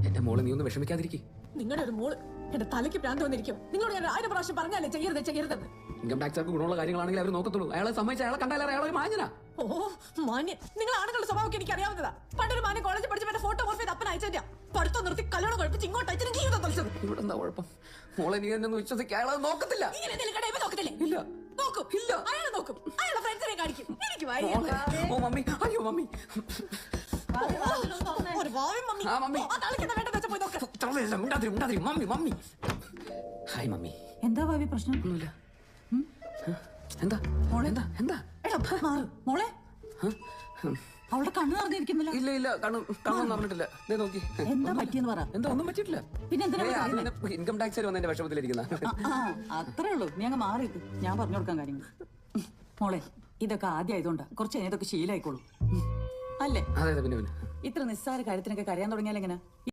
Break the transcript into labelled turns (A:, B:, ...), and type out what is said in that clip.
A: എന്റെ മോളെ നീ ഒന്ന് വിഷമിക്കാതിരിക്കും.
B: നിങ്ങളുടെ ഒരു മോള് എന്റെ തലയ്ക്ക് ഭ്രാന്ത് വന്നിരിക്കും. നിങ്ങളോട് ഞാൻ 1000 പ്രാവശ്യം പറഞ്ഞാലേ ചെയ്യരുതെന്ന്.
A: ഇൻകം ടാക്സുകാർക്ക് ഗുണമുള്ള കാര്യങ്ങളാണെങ്കിൽ അവർ നോക്കത്തുള്ളൂ. അയാളെ സമ്മതിച്ച അയാളെ കണ്ടാൽ അയാളെ മാഞ്ഞന.
B: ഓ മാന്യൻ, നിങ്ങൾ ആണുങ്ങളുടെ സ്വഭാവം എനിക്ക് അറിയാവുന്നതാ. പണ്ടൊരു മാന്യ കോളേജിൽ പഠിച്ചവന്റെ ഫോട്ടോ മോർഫ് ചെയ്ത് അപ്പൻ അയച്ചാ പഠിത്തം നിർത്തി കല്യാണം കഴിപ്പിച്ച് ഇങ്ങോട്ട് അയച്ചു ജീവിതം തൊളിച്ചത്.
A: ഇവിടെ എന്താ കുഴപ്പം? മോളെ നീ എന്നെ വിശ്വസിക്കുക. അയാളെ നോക്കത്തില്ല.
B: നോക്കത്തില്ലേ?
A: ഇല്ല,
B: നോക്കും.
A: ഇല്ല.
B: അയാളെ നോക്കും. അയാളെ ഫ്രണ്ട്സിനെ കാണിക്കും. എനിക്ക്
A: ഓ മമ്മി, അയ്യോ മമ്മി,
B: ഒരു വായും മമ്മി.
A: ആ മമ്മി,
B: പോയി നോക്ക്.
A: Mummy mummy. Hi mummy.
C: എന്താ ഭാവി പ്രശ്നം?
A: ഒന്നുമില്ല. എന്താ മോളെ? എന്താ എന്താ
C: മോളെ അവളുടെ കണ്ണ് നിറഞ്ഞിരിക്കുന്നില്ല.
A: ഇല്ല ഇല്ല, കണ്ണൊന്നും പറഞ്ഞിട്ടില്ല. നോക്കി
C: എന്താ പറ്റിയെന്ന് പറ.
A: എന്താ ഒന്നും പറ്റിയിട്ടില്ല.
C: പിന്നെ
A: ഇൻകം ടാക്സ് വന്നതിന്റെ വിഷമത്തിലിരിക്കുന്ന.
C: അത്രേ ഉള്ളൂ. നീ അങ്ങ് മാറിയിട്ട് ഞാൻ പറഞ്ഞു കൊടുക്കാൻ കാര്യങ്ങൾ. മോളെ ഇതൊക്കെ ആദ്യം ആയതുകൊണ്ടാ. കുറച്ച് ഇതൊക്കെ ശീലമായിക്കോളൂ അല്ലേ?
A: അതെ പിന്നെ
C: ഇത്ര നിസ്സാര കാര്യത്തിനൊക്കെ കരയാൻ തുടങ്ങിയാലെങ്ങനെ?